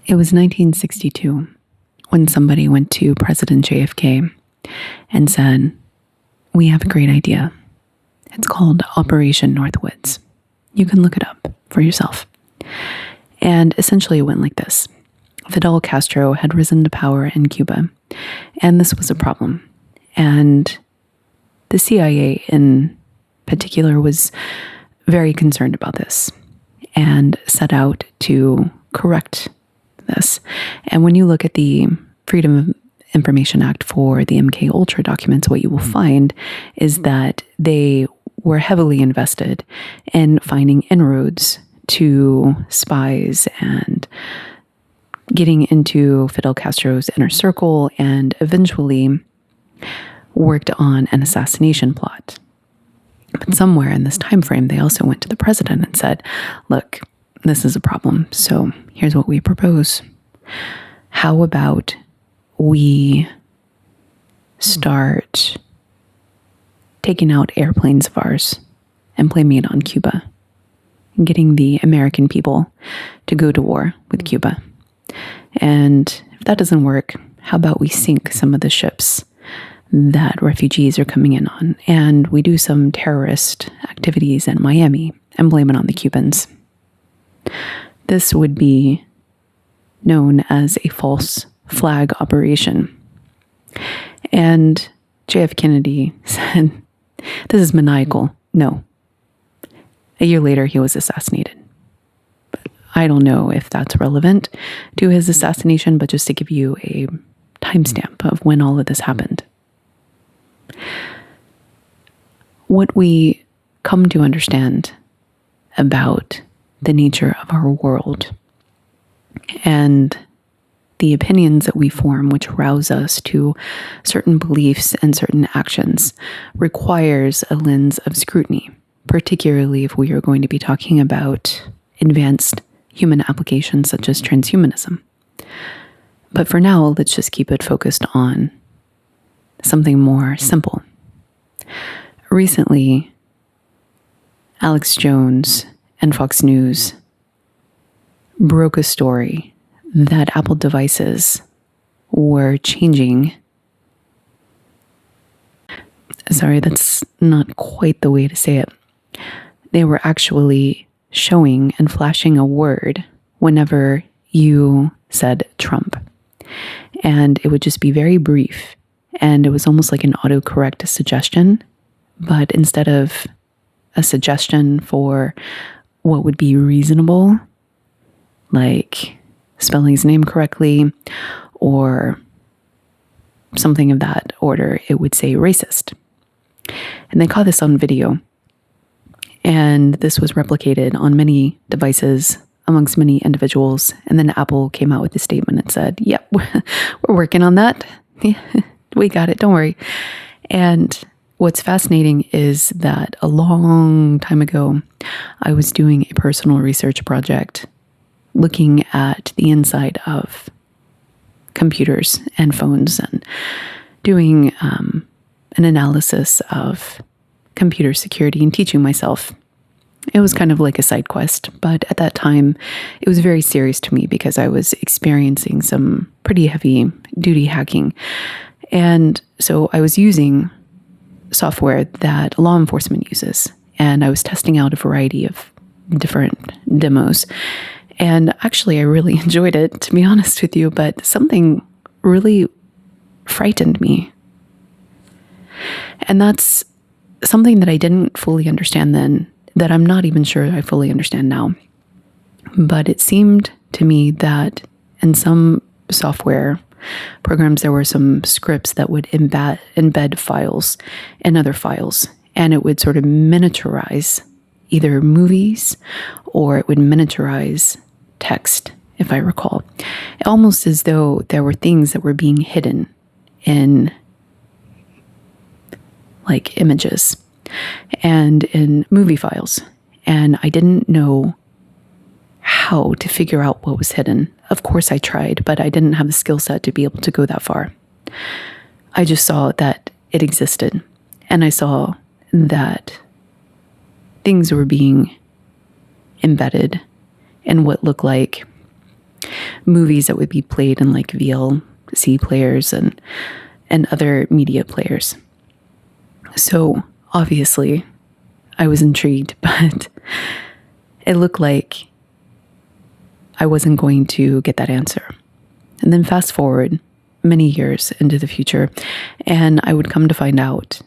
It was 1962 when somebody went to President JFK and said, "We have a great idea. It's called Operation Northwoods. You can look it up for yourself." And essentially it went like this. Fidel Castro had risen to power in Cuba, and this was a problem. And the CIA in particular was very concerned about this and set out to correct this. And when you look at the Freedom of Information Act for the MK Ultra documents, what you will find is that they were heavily invested in finding inroads to spies and getting into Fidel Castro's inner circle, and eventually worked on an assassination plot. But somewhere in this time frame, they also went to the president and said, "Look, this is a problem. So here's what we propose. How about we start taking out airplanes of ours and blaming it on Cuba and getting the American people to go to war with Cuba? And if that doesn't work, how about we sink some of the ships that refugees are coming in on, and we do some terrorist activities in Miami and blame it on the Cubans?" This would be known as a false flag operation. And JF Kennedy said, "This is maniacal. No." A year later, he was assassinated. I don't know if that's relevant to his assassination, but just to give you a timestamp of when all of this happened. What we come to understand about the nature of our world and the opinions that we form, which rouse us to certain beliefs and certain actions, requires a lens of scrutiny, particularly if we are going to be talking about advanced human applications such as transhumanism. But for now, let's just keep it focused on something more simple. Recently, Alex Jones and Fox News broke a story that Apple devices were changing. Sorry, that's not quite the way to say it. They were actually showing and flashing a word whenever you said Trump. And it would just be very brief. And it was almost like an autocorrect suggestion. But instead of a suggestion for what would be reasonable, like spelling his name correctly or something of that order, it would say racist. And they caught this on video. And this was replicated on many devices amongst many individuals. And then Apple came out with a statement and said, "Yep, we're working on that. We got it. Don't worry." And what's fascinating is that a long time ago, I was doing a personal research project looking at the inside of computers and phones and doing an analysis of computer security and teaching myself. It was kind of like a side quest, but at that time, it was very serious to me because I was experiencing some pretty heavy duty hacking. And so I was using software that law enforcement uses, and I was testing out a variety of different demos. And actually, I really enjoyed it, to be honest with you, but something really frightened me. And that's something that I didn't fully understand then, that I'm not even sure I fully understand now. But it seemed to me that in some software programs, there were some scripts that would embed files in other files, and it would sort of miniaturize either movies or it would miniaturize text, if I recall. Almost as though there were things that were being hidden in like images and in movie files. And I didn't know how to figure out what was hidden. Of course I tried, but I didn't have the skill set to be able to go that far. I just saw that it existed. And I saw that things were being embedded in what looked like movies that would be played in like VLC players and other media players. So obviously I was intrigued, but it looked like I wasn't going to get that answer. And then fast forward many years into the future, and I would come to find out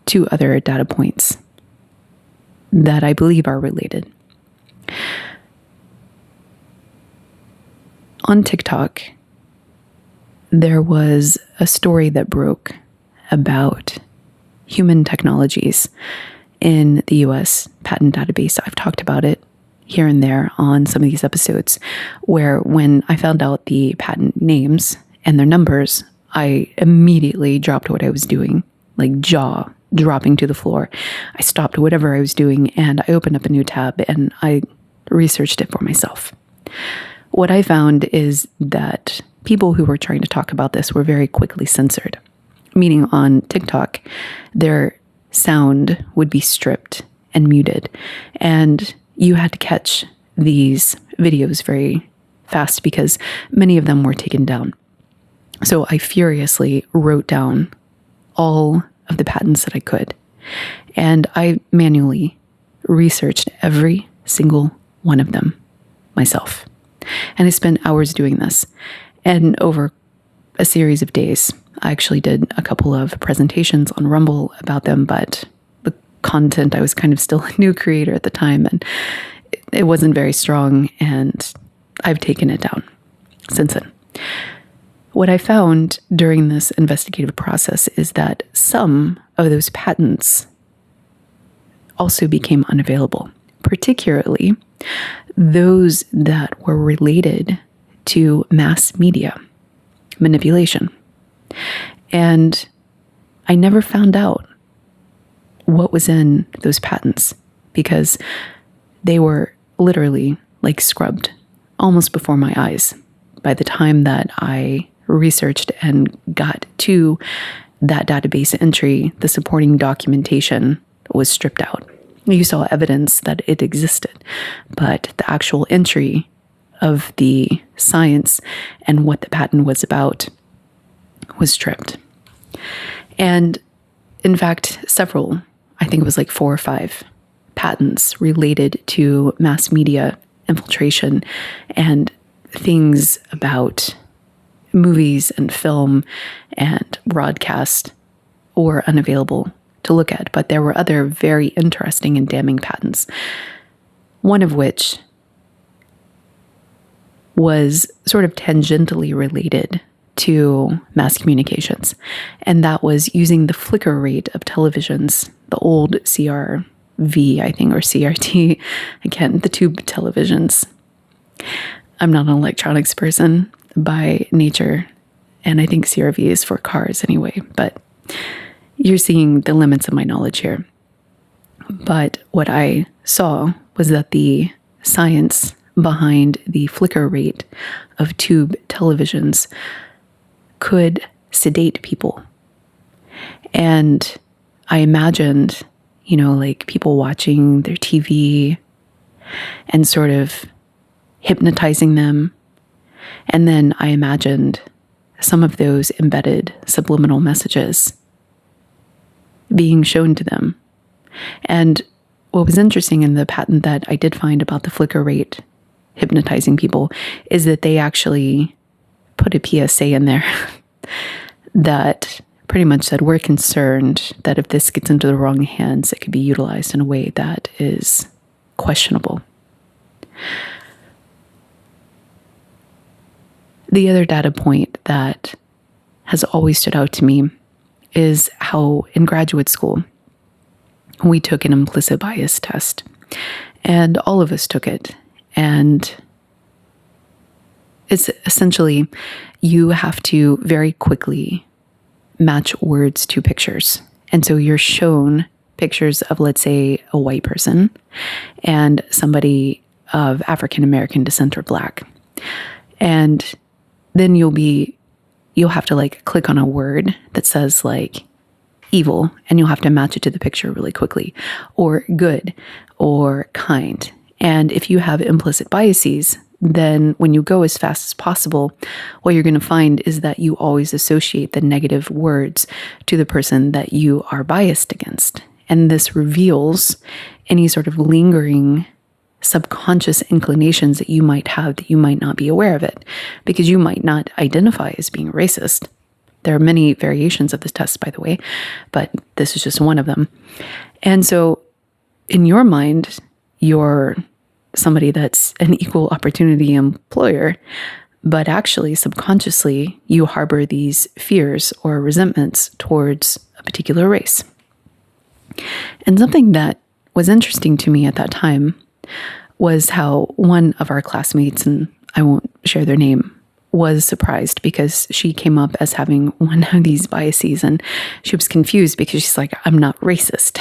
2 other data points that I believe are related. On TikTok, there was a story that broke about human technologies in the US patent database. I've talked about it here and there on some of these episodes, where when I found out the patent names and their numbers, I immediately dropped what I was doing, like jaw dropping to the floor. I stopped whatever I was doing and I opened up a new tab and I researched it for myself. What I found is that people who were trying to talk about this were very quickly censored, meaning on TikTok, their sound would be stripped and muted, and you had to catch these videos very fast because many of them were taken down. So I furiously wrote down all of the patents that I could, and I manually researched every single one of them myself. And I spent hours doing this. And over a series of days, I actually did a couple of presentations on Rumble about them, but the content, I was kind of still a new creator at the time, and it wasn't very strong, and I've taken it down since then. What I found during this investigative process is that some of those patents also became unavailable, particularly those that were related to mass media manipulation. And I never found out what was in those patents because they were literally like scrubbed almost before my eyes. By the time that I researched and got to that database entry, the supporting documentation was stripped out. You saw evidence that it existed, but the actual entry of the science and what the patent was about was stripped. And in fact, several, I think it was like 4 or 5 patents related to mass media infiltration and things about movies and film and broadcast were unavailable to look at. But there were other very interesting and damning patents, one of which was sort of tangentially related to mass communications. And that was using the flicker rate of televisions, the old CRV, I think, or CRT, again, the tube televisions. I'm not an electronics person by nature, and I think CRV is for cars anyway, but you're seeing the limits of my knowledge here. But what I saw was that the science behind the flicker rate of tube televisions could sedate people. And I imagined, like people watching their TV and sort of hypnotizing them. And then I imagined some of those embedded subliminal messages being shown to them. And what was interesting in the patent that I did find about the flicker rate hypnotizing people is that they actually put a PSA in there that pretty much said, we're concerned that if this gets into the wrong hands, it could be utilized in a way that is questionable. The other data point that has always stood out to me is how in graduate school, we took an implicit bias test, and all of us took it. And it's essentially, you have to very quickly match words to pictures. And so you're shown pictures of, let's say, a white person and somebody of African American descent or Black. And then you'll have to like click on a word that says like evil, and you'll have to match it to the picture really quickly, or good, or kind. And if you have implicit biases, then when you go as fast as possible, what you're going to find is that you always associate the negative words to the person that you are biased against. And this reveals any sort of lingering subconscious inclinations that you might have that you might not be aware of it, because you might not identify as being racist. There are many variations of this test, by the way, but this is just one of them. And so in your mind, you're somebody that's an equal opportunity employer, but actually subconsciously you harbor these fears or resentments towards a particular race. And something that was interesting to me at that time was how one of our classmates, and I won't share their name, was surprised because she came up as having one of these biases, and she was confused because she's like, I'm not racist.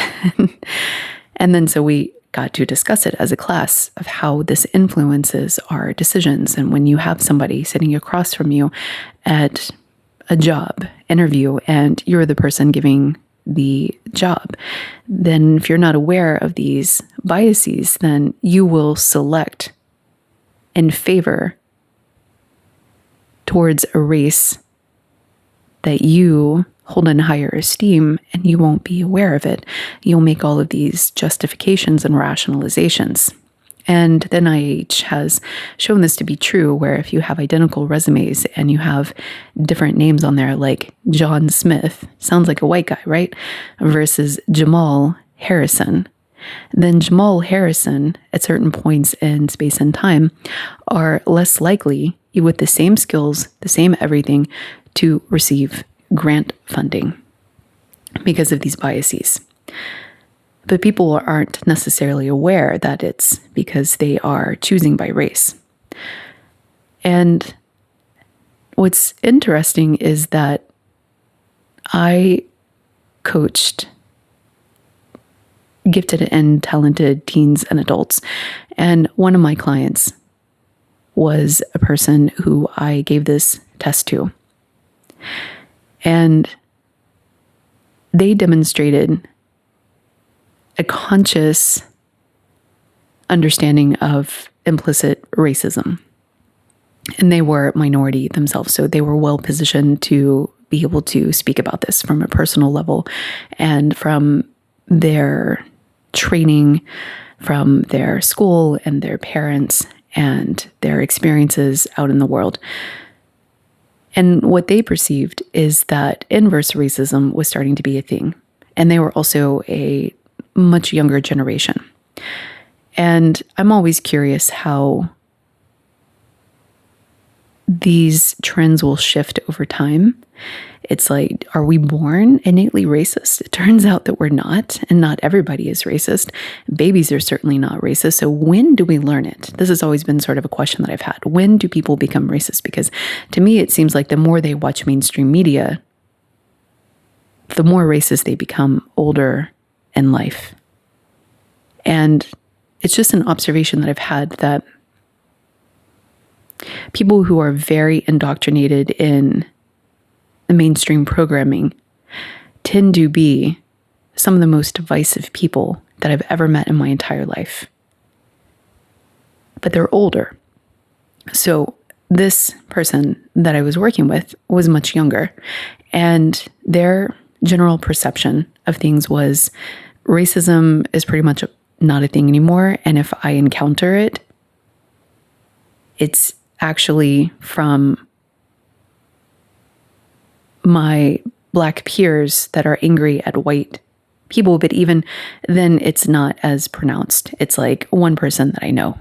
And then so we got to discuss it as a class of how this influences our decisions. And when you have somebody sitting across from you at a job interview and you're the person giving the job, then if you're not aware of these biases, then you will select in favor towards a race that you hold in higher esteem, and you won't be aware of it. You'll make all of these justifications and rationalizations. And the NIH has shown this to be true, where if you have identical resumes and you have different names on there, like John Smith, sounds like a white guy, right? Versus Jamal Harrison, then Jamal Harrison, at certain points in space and time, are less likely, with the same skills, the same everything, to receive grant funding because of these biases. But people aren't necessarily aware that it's because they are choosing by race. And what's interesting is that I coached gifted and talented teens and adults, and one of my clients was a person who I gave this test to. And they demonstrated a conscious understanding of implicit racism. And they were minority themselves, so they were well positioned to be able to speak about this from a personal level and from their training, from their school and their parents and their experiences out in the world. And what they perceived is that inverse racism was starting to be a thing. And they were also a much younger generation. And I'm always curious how these trends will shift over time. It's like, are we born innately racist? It turns out that we're not, and not everybody is racist. Babies are certainly not racist. So when do we learn it? This has always been sort of a question that I've had. When do people become racist? Because to me, it seems like the more they watch mainstream media, the more racist they become older in life. And it's just an observation that I've had that people who are very indoctrinated in the mainstream programming tend to be some of the most divisive people that I've ever met in my entire life. But they're older. So this person that I was working with was much younger, and their general perception of things was racism is pretty much not a thing anymore. And if I encounter it, it's actually from my Black peers that are angry at white people, but even then it's not as pronounced. It's like one person that I know.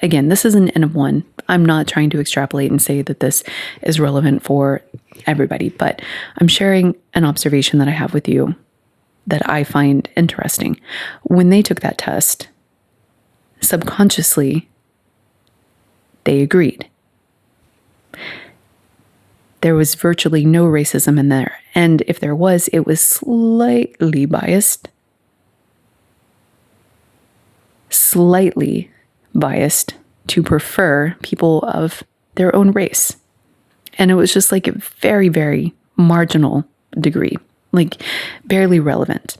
Again, this is an N of one. I'm not trying to extrapolate and say that this is relevant for everybody, but I'm sharing an observation that I have with you that I find interesting. When they took that test, subconsciously, they agreed. There was virtually no racism in there. And if there was, it was slightly biased to prefer people of their own race. And it was just like a very, very marginal degree, like barely relevant.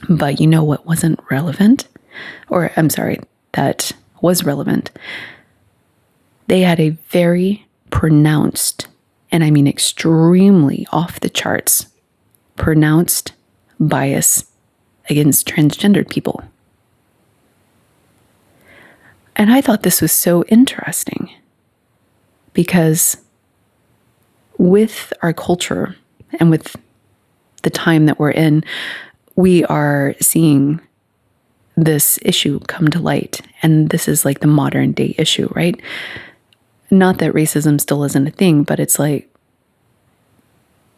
But you know what wasn't relevant? Or I'm sorry, that was relevant. They had a very pronounced, and I mean extremely off the charts, pronounced bias against transgendered people. And I thought this was so interesting because with our culture and with the time that we're in, we are seeing this issue come to light. And this is like the modern day issue, right? Not that racism still isn't a thing, but it's like,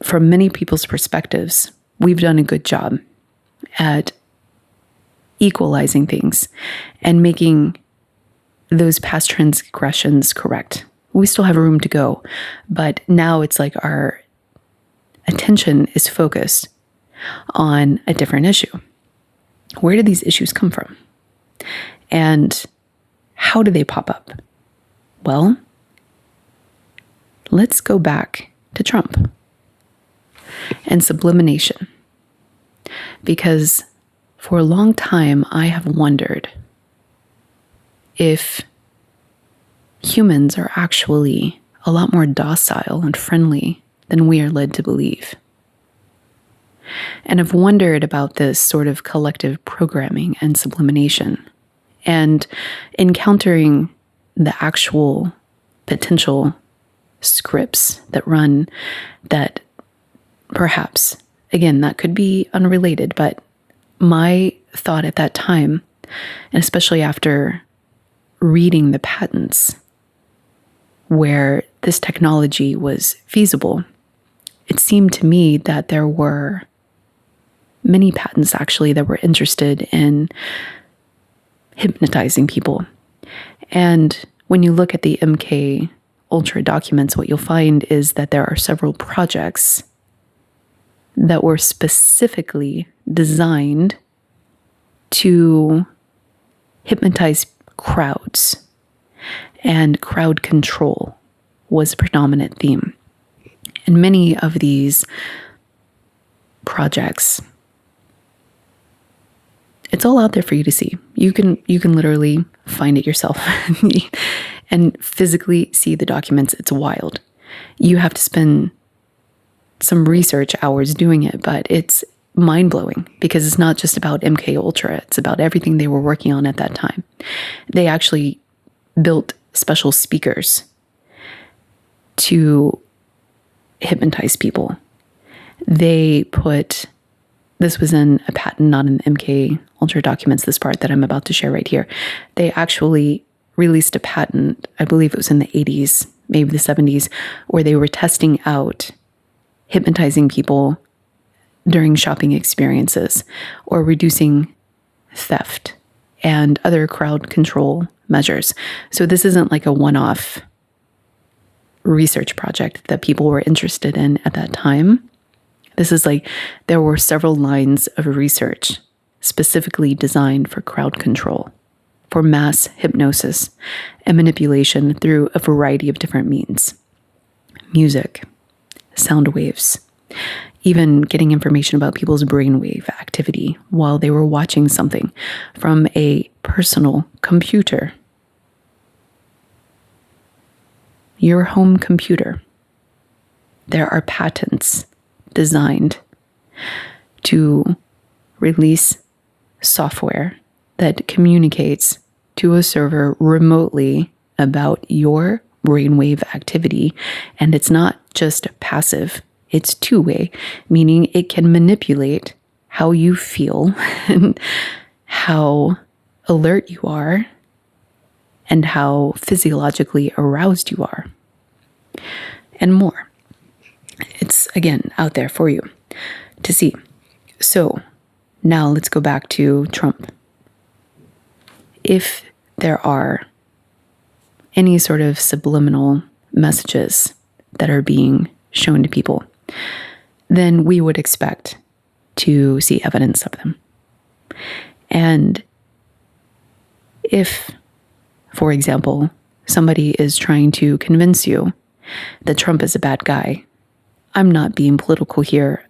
from many people's perspectives, we've done a good job at equalizing things and making those past transgressions correct. We still have room to go, but now it's like our attention is focused on a different issue. Where do these issues come from? And how do they pop up? Well, let's go back to Trump and sublimation. Because for a long time, I have wondered if humans are actually a lot more docile and friendly than we are led to believe. And I've wondered about this sort of collective programming and sublimation, and encountering the actual potential scripts that run that perhaps, again, that could be unrelated, but my thought at that time, and especially after reading the patents where this technology was feasible, it seemed to me that there were many patents actually that were interested in hypnotizing people. And when you look at the MK Ultra documents, what you'll find is that there are several projects that were specifically designed to hypnotize crowds, and crowd control was a predominant theme. And many of these projects, it's all out there for you to see. You can literally find it yourself and physically see the documents. It's wild. You have to spend some research hours doing it, but it's mind-blowing because it's not just about MK Ultra. It's about everything they were working on at that time. They actually built special speakers to hypnotize people. They put, this was in a patent, not in the MK Ultra documents, this part that I'm about to share right here. They actually released a patent, I believe it was in the 80s, maybe the 70s, where they were testing out hypnotizing people during shopping experiences or reducing theft and other crowd control measures. So this isn't like a one-off research project that people were interested in at that time. This is like, there were several lines of research specifically designed for crowd control, for mass hypnosis and manipulation through a variety of different means. Music, sound waves, even getting information about people's brainwave activity while they were watching something from a personal computer. Your home computer. There are patents designed to release software that communicates to a server remotely about your brainwave activity. And it's not just passive, it's two-way, meaning it can manipulate how you feel and how alert you are and how physiologically aroused you are, and more. It's, again, out there for you to see. So now let's go back to Trump. If there are any sort of subliminal messages that are being shown to people, then we would expect to see evidence of them. And if, for example, somebody is trying to convince you that Trump is a bad guy, I'm not being political here.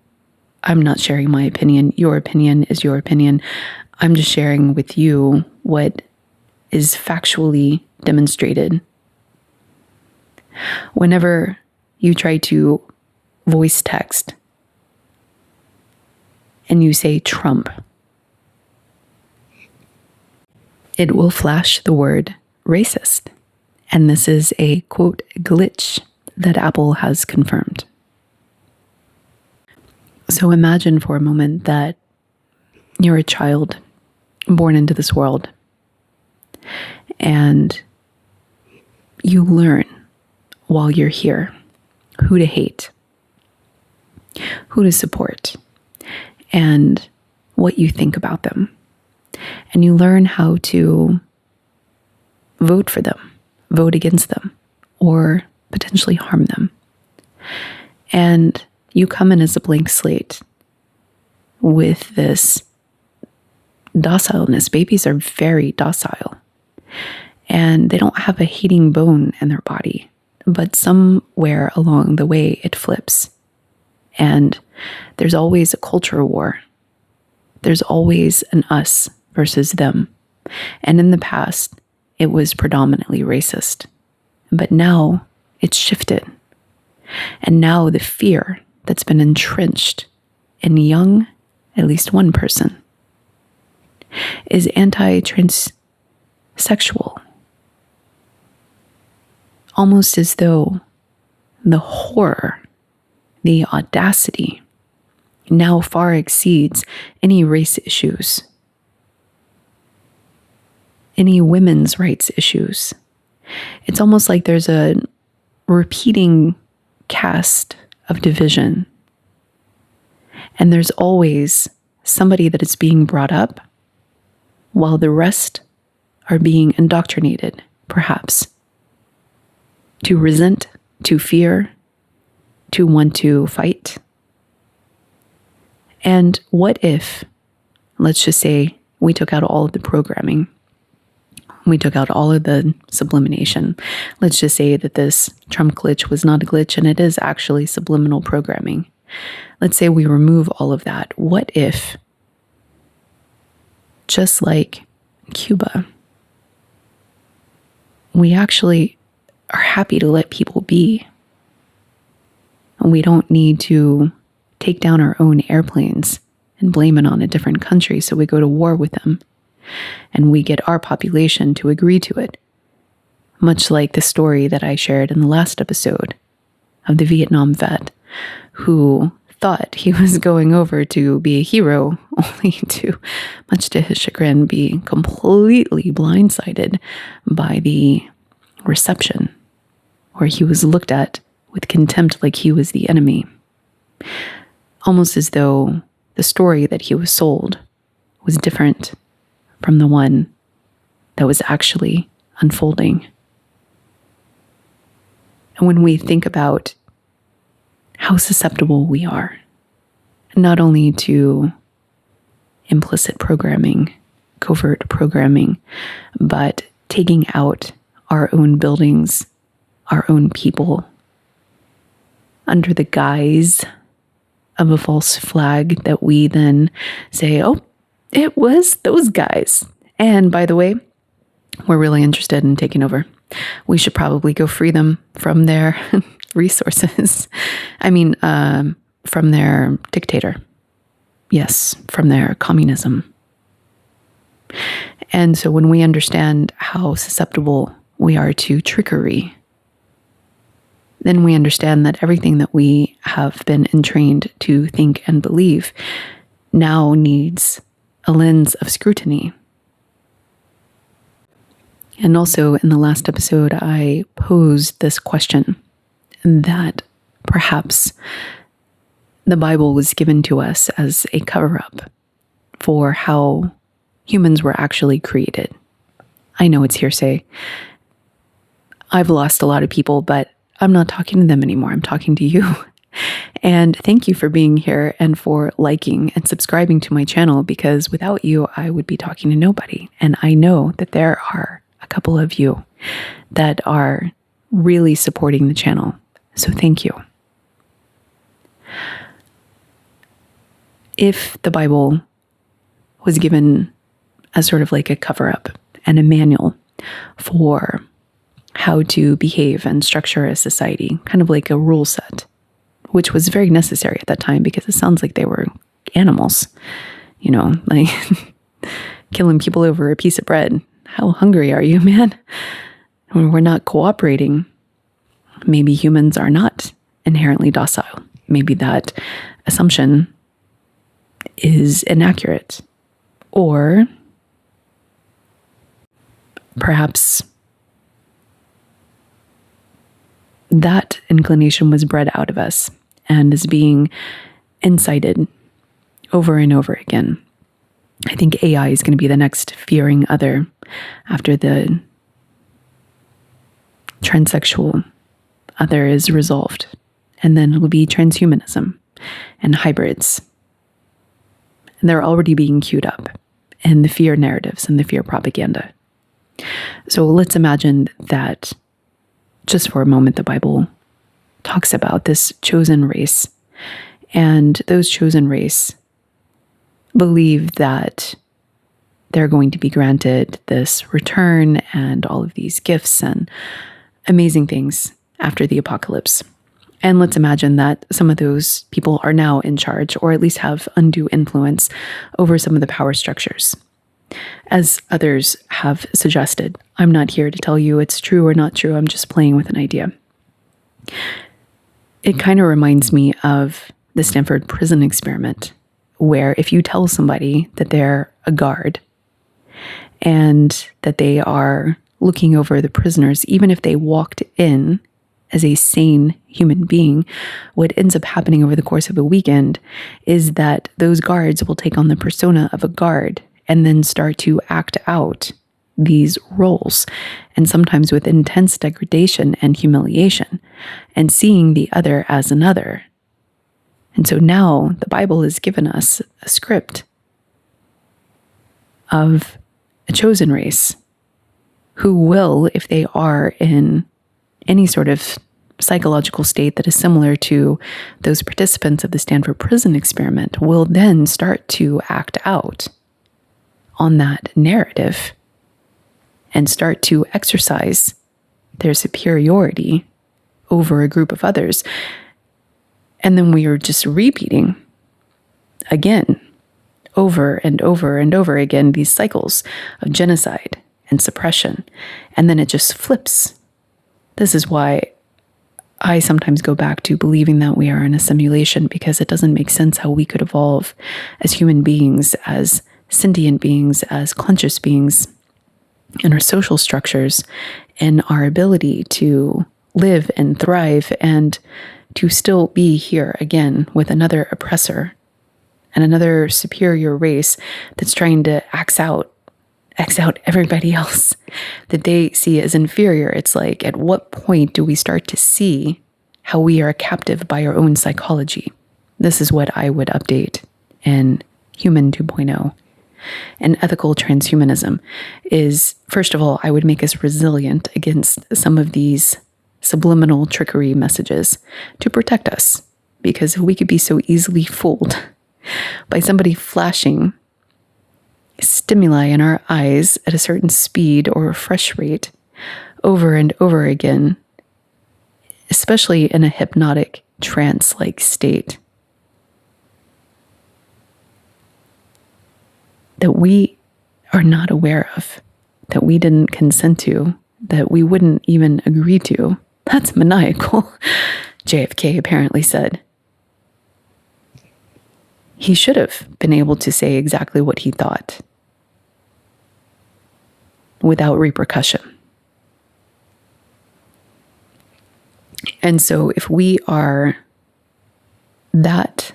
I'm not sharing my opinion. Your opinion is your opinion. I'm just sharing with you what is factually demonstrated Whenever you try to voice text and you say Trump, it will flash the word racist. And this is a, quote, glitch that Apple has confirmed. So imagine for a moment that you're a child born into this world and you learn while you're here who to hate, who to support, and what you think about them. And you learn how to vote for them, vote against them, or potentially harm them. And you come in as a blank slate with this docileness. Babies are very docile, and they don't have a hating bone in their body, but somewhere along the way it flips. And there's always a culture war. There's always an us versus them. And in the past, it was predominantly racist. But now it's shifted. And now the fear that's been entrenched in young, at least one person, is anti-transsexual. Almost as though the horror, the audacity, now far exceeds any race issues, any women's rights issues. It's almost like there's a repeating cast of division. And there's always somebody that is being brought up while the rest are being indoctrinated, perhaps, to resent, to fear, to want to fight. And what if, let's just say, we took out all of the programming, we took out all of the sublimation. Let's just say that this Trump glitch was not a glitch and it is actually subliminal programming. Let's say we remove all of that. What if, just like Cuba, we actually are happy to let people be? And we don't need to take down our own airplanes and blame it on a different country, so we go to war with them. And we get our population to agree to it. Much like the story that I shared in the last episode of the Vietnam vet who thought he was going over to be a hero, only to, much to his chagrin, be completely blindsided by the reception, where he was looked at with contempt like he was the enemy. Almost as though the story that he was sold was different from the one that was actually unfolding. And when we think about how susceptible we are, not only to implicit programming, covert programming, but taking out our own buildings, our own people, under the guise of a false flag that we then say, oh, it was those guys. And by the way, we're really interested in taking over. We should probably go free them from their resources. I mean, from their dictator. Yes, from their communism. And so when we understand how susceptible we are to trickery, then we understand that everything that we have been entrained to think and believe now needs a lens of scrutiny. And also in the last episode, I posed this question that perhaps the Bible was given to us as a cover-up for how humans were actually created. I know it's hearsay. I've lost a lot of people, but I'm not talking to them anymore. I'm talking to you. And thank you for being here and for liking and subscribing to my channel, because without you, I would be talking to nobody. And I know that there are a couple of you that are really supporting the channel. So thank you. If the Bible was given as sort of like a cover-up and a manual for how to behave and structure a society, kind of like a rule set, which was very necessary at that time because it sounds like they were animals, like killing people over a piece of bread. How hungry are you, man? When we're not cooperating, maybe humans are not inherently docile. Maybe that assumption is inaccurate. Or perhaps that inclination was bred out of us and is being incited over and over again. I think AI is going to be the next fearing other after the transsexual other is resolved. And then it'll be transhumanism and hybrids. And they're already being queued up in the fear narratives and the fear propaganda. So let's imagine that just for a moment, the Bible talks about this chosen race. And those chosen race believe that they're going to be granted this return and all of these gifts and amazing things after the apocalypse. And let's imagine that some of those people are now in charge, or at least have undue influence over some of the power structures. As others have suggested, I'm not here to tell you it's true or not true. I'm just playing with an idea. It kind of reminds me of the Stanford prison experiment, where if you tell somebody that they're a guard and that they are looking over the prisoners, even if they walked in as a sane human being, what ends up happening over the course of a weekend is that those guards will take on the persona of a guard and then start to act out these roles, and sometimes with intense degradation and humiliation, and seeing the other as another. And so now the Bible has given us a script of a chosen race who will, if they are in any sort of psychological state that is similar to those participants of the Stanford prison experiment, will then start to act out on that narrative and start to exercise their superiority over a group of others. And then we are just repeating again, over and over and over again, these cycles of genocide and suppression. And then it just flips. This is why I sometimes go back to believing that we are in a simulation, because it doesn't make sense how we could evolve as human beings, as sentient beings, as conscious beings, in our social structures, and our ability to live and thrive and to still be here again with another oppressor and another superior race that's trying to X out everybody else that they see as inferior. It's like, at what point do we start to see how we are captive by our own psychology? This is what I would update in Human 2.0. And ethical transhumanism is, first of all, I would make us resilient against some of these subliminal trickery messages to protect us, because we could be so easily fooled by somebody flashing stimuli in our eyes at a certain speed or refresh rate over and over again, especially in a hypnotic trance-like state, that we are not aware of, that we didn't consent to, that we wouldn't even agree to. That's maniacal, JFK apparently said. He should have been able to say exactly what he thought without repercussion. And so if we are that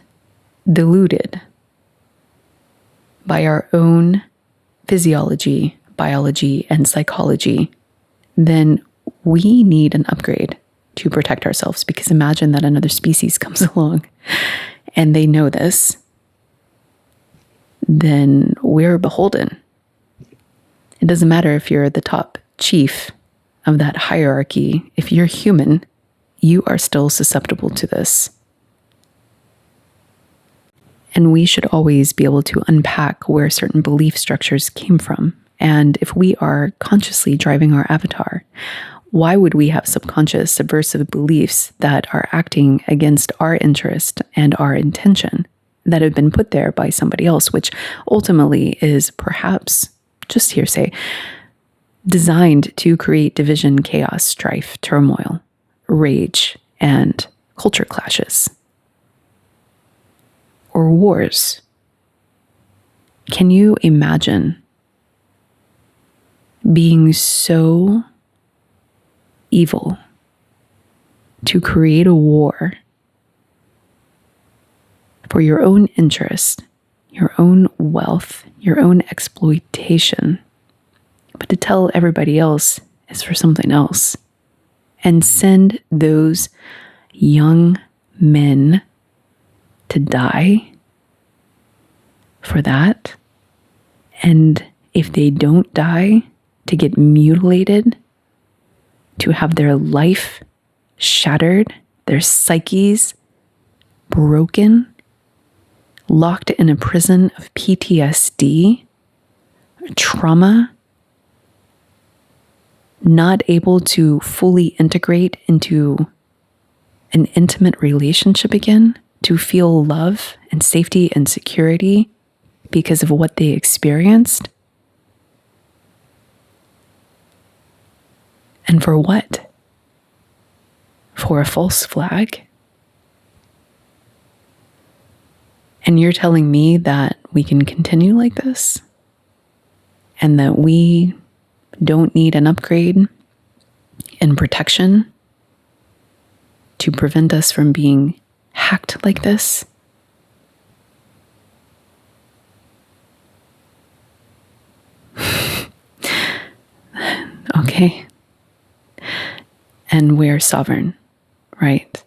deluded by our own physiology, biology, and psychology, then we need an upgrade to protect ourselves. Because imagine that another species comes along and they know this, then we're beholden. It doesn't matter if you're the top chief of that hierarchy. If you're human, you are still susceptible to this. And we should always be able to unpack where certain belief structures came from. And if we are consciously driving our avatar, Why would we have subconscious subversive beliefs that are acting against our interest and our intention that have been put there by somebody else, which ultimately is perhaps, just hearsay, designed to create division, chaos, strife, turmoil, rage, and culture clashes or wars? Can you imagine being so evil to create a war for your own interest, your own wealth, your own exploitation, but to tell everybody else is for something else, and send those young men to die for that? And if they don't die, to get mutilated, to have their life shattered, their psyches broken, locked in a prison of PTSD, trauma, not able to fully integrate into an intimate relationship again, to feel love and safety and security because of what they experienced? And for what? For a false flag? And you're telling me that we can continue like this? And that we don't need an upgrade in protection to prevent us from being hacked like this? Okay. And we're sovereign, right?